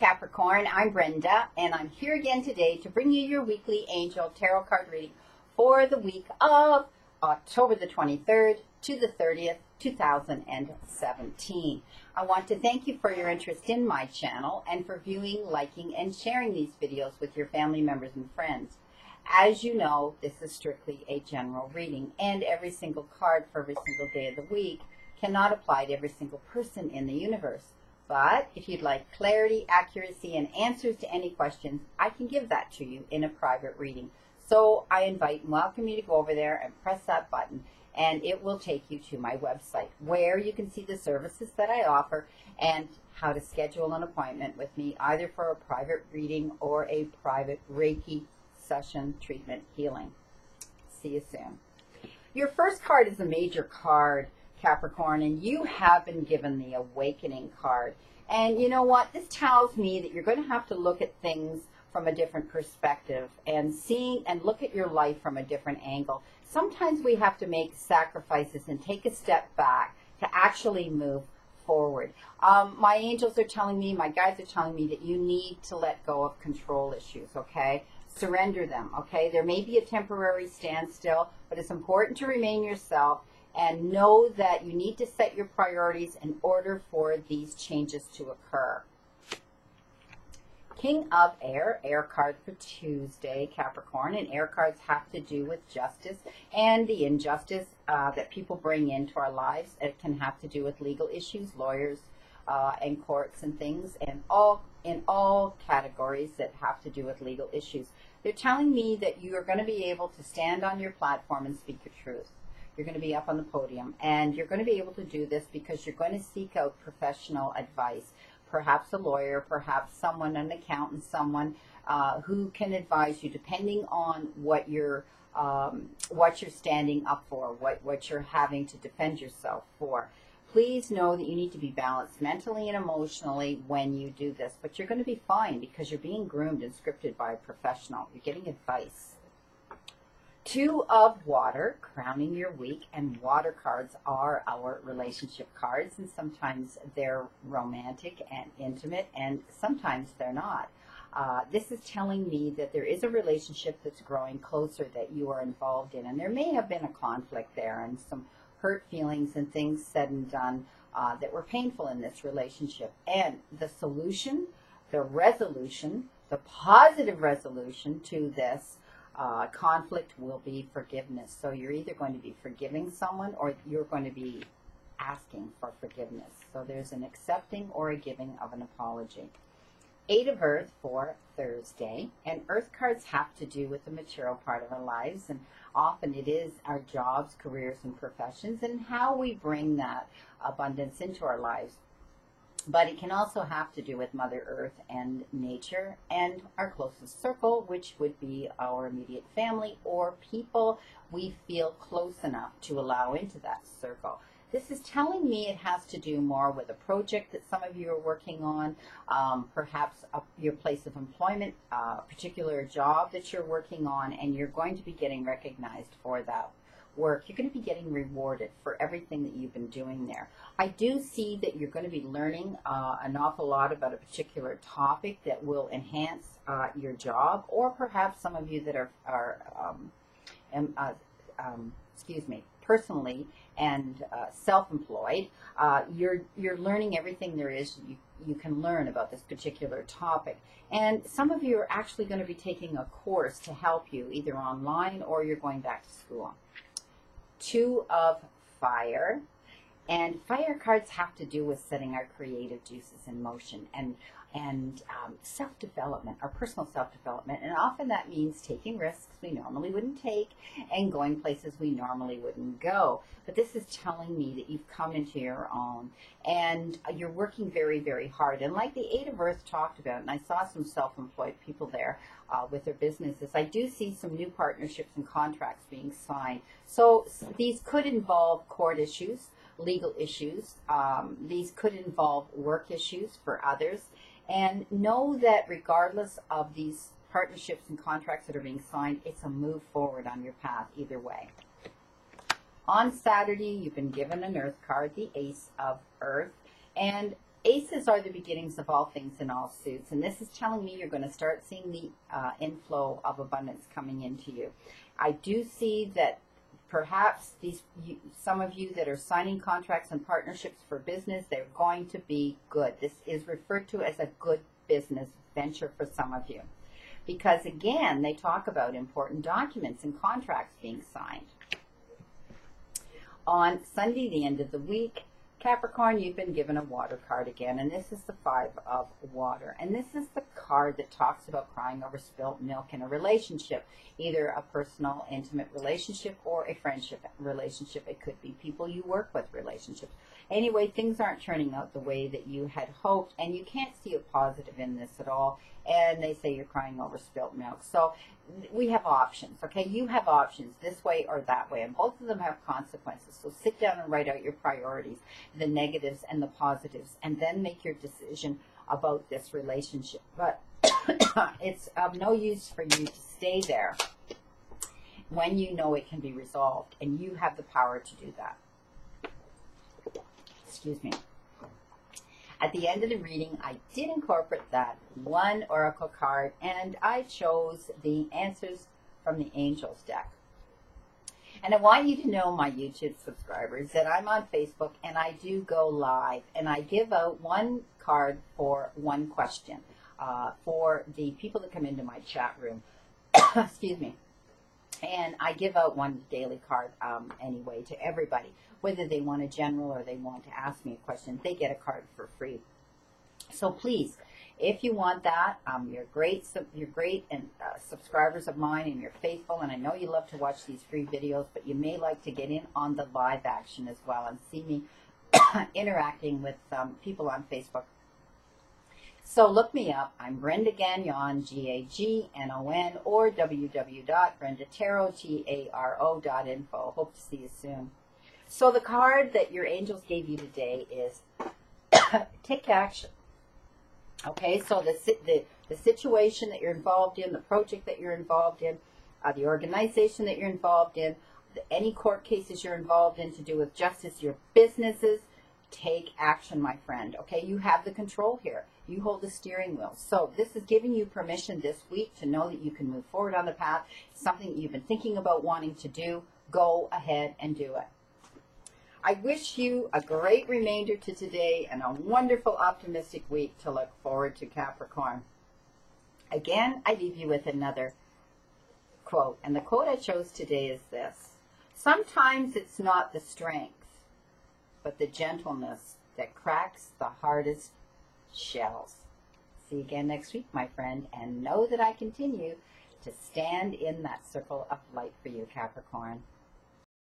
Capricorn, I'm Brenda, and I'm here again today to bring you your weekly angel tarot card reading for the week of October the 23rd to the 30th, 2017. I want to thank you for your interest in my channel and for viewing, liking, and sharing these videos with your family members and friends. As you know, this is strictly a general reading, and every single card for every single day of the week cannot apply to every single person in the universe. But if you'd like clarity, accuracy, and answers to any questions, I can give that to you in a private reading. So I invite and welcome you to go over there and press that button, and it will take you to my website where you can see the services that I offer and how to schedule an appointment with me, either for a private reading or a private Reiki session, treatment, healing. See you soon. Your first card is a major card, Capricorn, and you have been given the Awakening card. And you know what? This tells me that you're going to have to look at things from a different perspective and look at your life from a different angle. Sometimes we have to make sacrifices and take a step back to actually move forward. My angels are telling me, my guides are telling me that you need to let go of control issues, okay? Surrender them, okay? There may be a temporary standstill, but it's important to remain yourself and know that you need to set your priorities in order for these changes to occur. King of Air, air card for Tuesday, Capricorn, and air cards have to do with justice and the injustice that people bring into our lives. It can have to do with legal issues, lawyers, and courts and things, and in all categories that have to do with legal issues. They're telling me that you are going to be able to stand on your platform and speak your truth. You're going to be up on the podium, and you're going to be able to do this because you're going to seek out professional advice. Perhaps a lawyer, perhaps someone, an accountant, someone who can advise you depending on what you're standing up for, what you're having to defend yourself for. Please know that you need to be balanced mentally and emotionally when you do this, but you're going to be fine because you're being groomed and scripted by a professional. You're getting advice. Two of Water, crowning your week, and water cards are our relationship cards, and sometimes they're romantic and intimate, and sometimes they're not. This is telling me that there is a relationship that's growing closer that you are involved in, and there may have been a conflict there and some hurt feelings and things said and done that were painful in this relationship. And the solution, the resolution, the positive resolution to this conflict will be forgiveness. So you're either going to be forgiving someone or you're going to be asking for forgiveness. So there's an accepting or a giving of an apology. Eight of Earth for Thursday, and Earth cards have to do with the material part of our lives, and often it is our jobs, careers, and professions, and how we bring that abundance into our lives. But it can also have to do with Mother Earth and nature and our closest circle, which would be our immediate family or people we feel close enough to allow into that circle. This is telling me it has to do more with a project that some of you are working on, perhaps your place of employment, a particular job that you're working on, and you're going to be getting recognized for that work. You're going to be getting rewarded for everything that you've been doing there. I do see that you're going to be learning an awful lot about a particular topic that will enhance your job, or perhaps some of you that are personally and self-employed, you're learning everything there is you can learn about this particular topic. And some of you are actually going to be taking a course to help you, either online or you're going back to school. Two of Fire, and fire cards have to do with setting our creative juices in motion and self-development, our personal self-development, and often that means taking risks we normally wouldn't take and going places we normally wouldn't go. But this is telling me that you've come into your own and you're working very, very hard. And like the Eight of Earth talked about, and I saw some self-employed people there with their businesses, I do see some new partnerships and contracts being signed. So these could involve court issues, legal issues. These could involve work issues for others. And know that regardless of these partnerships and contracts that are being signed, it's a move forward on your path either way. On Saturday, you've been given an Earth card, the Ace of Earth. And Aces are the beginnings of all things in all suits, and this is telling me you're going to start seeing the inflow of abundance coming into you. I do see that perhaps some of you that are signing contracts and partnerships for business, they're going to be good. This is referred to as a good business venture for some of you. Because again, they talk about important documents and contracts being signed. On Sunday, the end of the week, Capricorn, you've been given a water card again, and this is the 5 of water. And this is the card that talks about crying over spilt milk in a relationship, either a personal, intimate relationship or a friendship relationship. It could be people you work with relationships. Anyway, things aren't turning out the way that you had hoped, and you can't see a positive in this at all. And they say you're crying over spilt milk. So we have options, okay? You have options this way or that way, and both of them have consequences. So sit down and write out your priorities, the negatives and the positives, and then make your decision about this relationship. But it's of no use for you to stay there when you know it can be resolved, and you have the power to do that. Excuse me. At the end of the reading, I did incorporate that one oracle card, and I chose the answers from the Angels deck. And I want you to know, my YouTube subscribers, that I'm on Facebook, and I do go live, and I give out one card for one question for the people that come into my chat room. Excuse me. And I give out one daily card anyway to everybody. Whether they want a general or they want to ask me a question, they get a card for free. So please, if you want that, you're great and subscribers of mine, and you're faithful, and I know you love to watch these free videos, but you may like to get in on the live action as well and see me interacting with people on Facebook. So look me up. I'm Brenda Gagnon, Gagnon, or www.brendatarot.info. Hope to see you soon. So the card that your angels gave you today is take action. Okay, so the situation that you're involved in, the project that you're involved in, the organization that you're involved in, any court cases you're involved in to do with justice, your businesses, take action, my friend. Okay, you have the control here. You hold the steering wheel. So this is giving you permission this week to know that you can move forward on the path. Something that you've been thinking about wanting to do. Go ahead and do it. I wish you a great remainder to today and a wonderful, optimistic week to look forward to, Capricorn. Again, I leave you with another quote. And the quote I chose today is this: sometimes it's not the strength, but the gentleness that cracks the hardest shells. See you again next week, my friend, and know that I continue to stand in that circle of light for you, Capricorn.